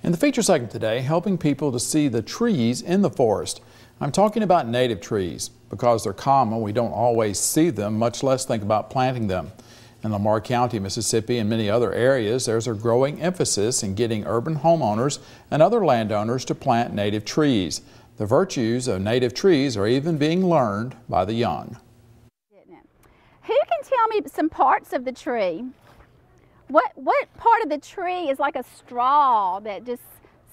In the feature segment today, helping people to see the trees in the forest. I'm talking about native trees. Because they're common, we don't always see them, much less think about planting them. In Lamar County, Mississippi, and many other areas, there's a growing emphasis in getting urban homeowners and other landowners to plant native trees. The virtues of native trees are even being learned by the young. Who can tell me some parts of the tree? What part of the tree is like a straw that just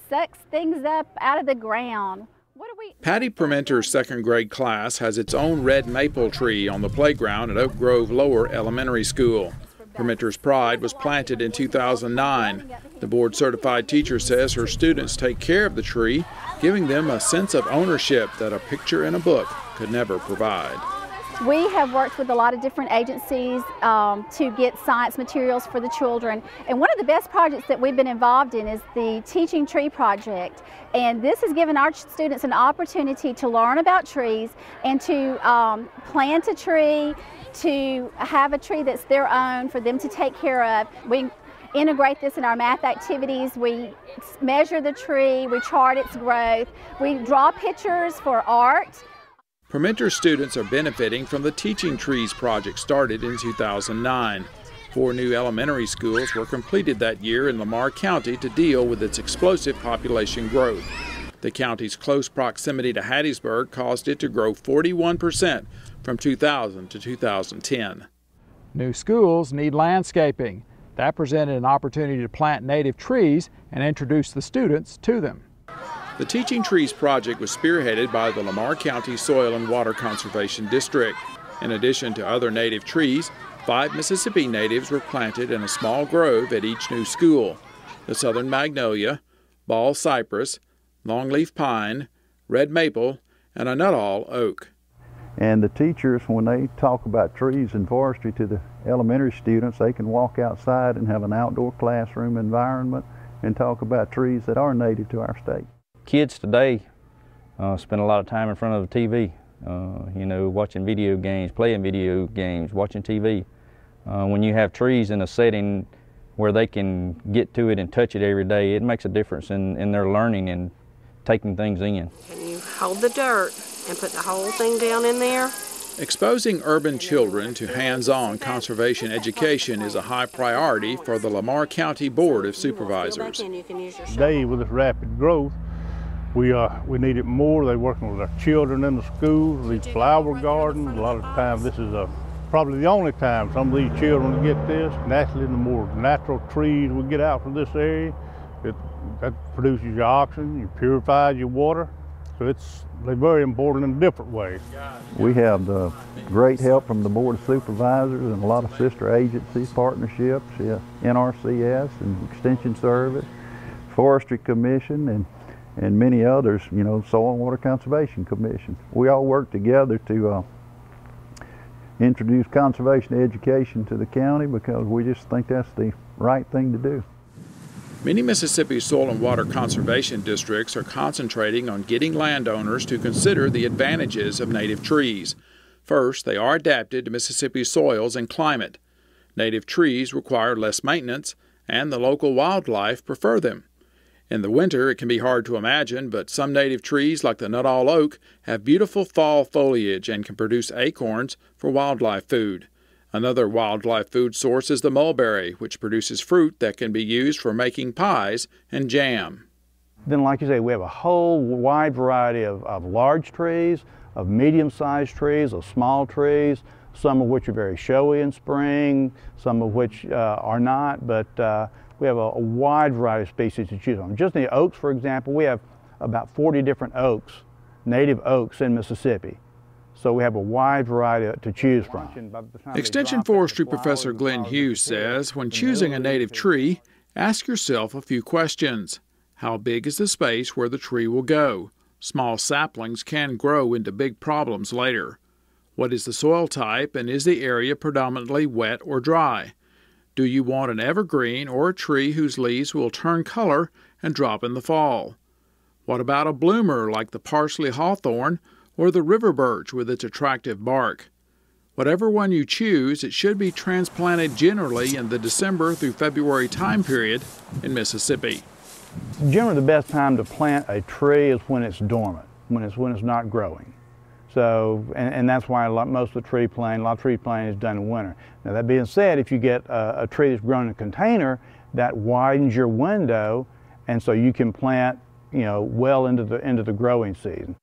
sucks things up out of the ground? Patty Permenter's second grade class has its own red maple tree on the playground at Oak Grove Lower Elementary School. Permenter's pride was planted in 2009. The board-certified teacher says her students take care of the tree, giving them a sense of ownership that a picture in a book could never provide. We have worked with a lot of different agencies to get science materials for the children. And one of the best projects that we've been involved in is the Teaching Tree Project. And this has given our students an opportunity to learn about trees and to plant a tree, to have a tree that's their own for them to take care of. We integrate this in our math activities. We measure the tree, we chart its growth, we draw pictures for art. Permenter students are benefiting from the Teaching Trees project started in 2009. 4 new elementary schools were completed that year in Lamar County to deal with its explosive population growth. The county's close proximity to Hattiesburg caused it to grow 41% from 2000 to 2010. New schools need landscaping. That presented an opportunity to plant native trees and introduce the students to them. The Teaching Trees project was spearheaded by the Lamar County Soil and Water Conservation District. In addition to other native trees, 5 Mississippi natives were planted in a small grove at each new school: the southern magnolia, ball cypress, longleaf pine, red maple, and a nuttall oak. And the teachers, when they talk about trees and forestry to the elementary students, they can walk outside and have an outdoor classroom environment and talk about trees that are native to our state. Kids today spend a lot of time in front of the TV, watching video games, playing video games, watching TV. When you have trees in a setting where they can get to it and touch it every day, it makes a difference in their learning and taking things in. Can you hold the dirt and put the whole thing down in there? Exposing urban children to hands-on conservation education is a high priority for the Lamar County Board of Supervisors. Today, with this rapid growth, we need it more. They're working with our children in the schools, these flower gardens. A lot of times this is probably the only time some of these children get this. Naturally, the more natural trees we get out from this area, that produces your oxygen, it purifies your water. So they're very important in different ways. We have the great help from the Board of Supervisors and a lot of sister agencies, partnerships, NRCS and Extension Service, Forestry Commission, and many others, Soil and Water Conservation Commission. We all work together to introduce conservation education to the county because we just think that's the right thing to do. Many Mississippi soil and water conservation districts are concentrating on getting landowners to consider the advantages of native trees. First, they are adapted to Mississippi soils and climate. Native trees require less maintenance, and the local wildlife prefer them. In the winter, it can be hard to imagine, but some native trees, like the Nuttall oak, have beautiful fall foliage and can produce acorns for wildlife food. Another wildlife food source is the mulberry, which produces fruit that can be used for making pies and jam. Then, like you say, we have a whole wide variety of large trees, of medium-sized trees, of small trees, some of which are very showy in spring, some of which are not, but we have a wide variety of species to choose from. Just in the oaks, for example, we have about 40 different oaks, native oaks in Mississippi. So we have a wide variety to choose from. Extension Forestry Professor Glenn Hughes says, when choosing a native tree, ask yourself a few questions. How big is the space where the tree will go? Small saplings can grow into big problems later. What is the soil type, and is the area predominantly wet or dry? Do you want an evergreen or a tree whose leaves will turn color and drop in the fall? What about a bloomer like the parsley hawthorn or the river birch with its attractive bark? Whatever one you choose, it should be transplanted generally in the December through February time period in Mississippi. Generally, the best time to plant a tree is when it's dormant, when it's not growing. So, and that's why most of the tree planting, a lot of tree planting is done in winter. Now that being said, if you get a tree that's grown in a container, that widens your window, and so you can plant, well into the growing season.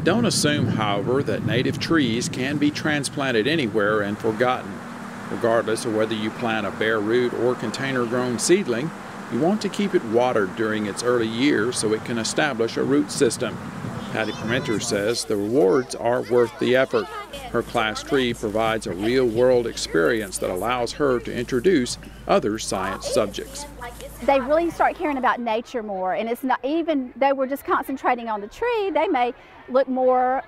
Don't assume, however, that native trees can be transplanted anywhere and forgotten. Regardless of whether you plant a bare root or container-grown seedling, you want to keep it watered during its early years so it can establish a root system. Patty Permenter says the rewards are worth the effort. Her class tree provides a real-world experience that allows her to introduce other science subjects. They really start caring about nature more, and it's not even though we're just concentrating on the tree, they may look more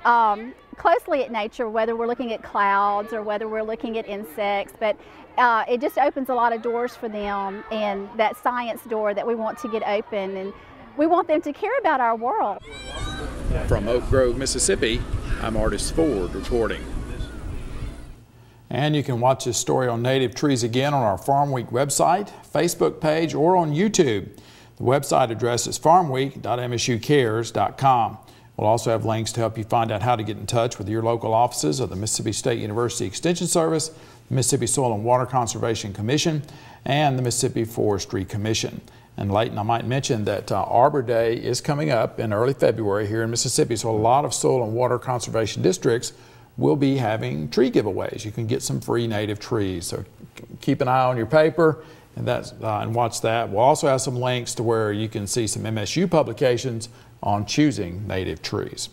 closely at nature, whether we're looking at clouds or whether we're looking at insects, but it just opens a lot of doors for them, and that science door that we want to get open, and we want them to care about our world. From Oak Grove, Mississippi, I'm Artis Ford reporting. And you can watch this story on native trees again on our Farmweek website, Facebook page, or on YouTube. The website address is farmweek.msucares.com. We'll also have links to help you find out how to get in touch with your local offices of the Mississippi State University Extension Service, the Mississippi Soil and Water Conservation Commission, and the Mississippi Forestry Commission. And Leighton, I might mention that Arbor Day is coming up in early February here in Mississippi, so a lot of soil and water conservation districts will be having tree giveaways. You can get some free native trees, so keep an eye on your paper and watch that. We'll also have some links to where you can see some MSU publications on choosing native trees.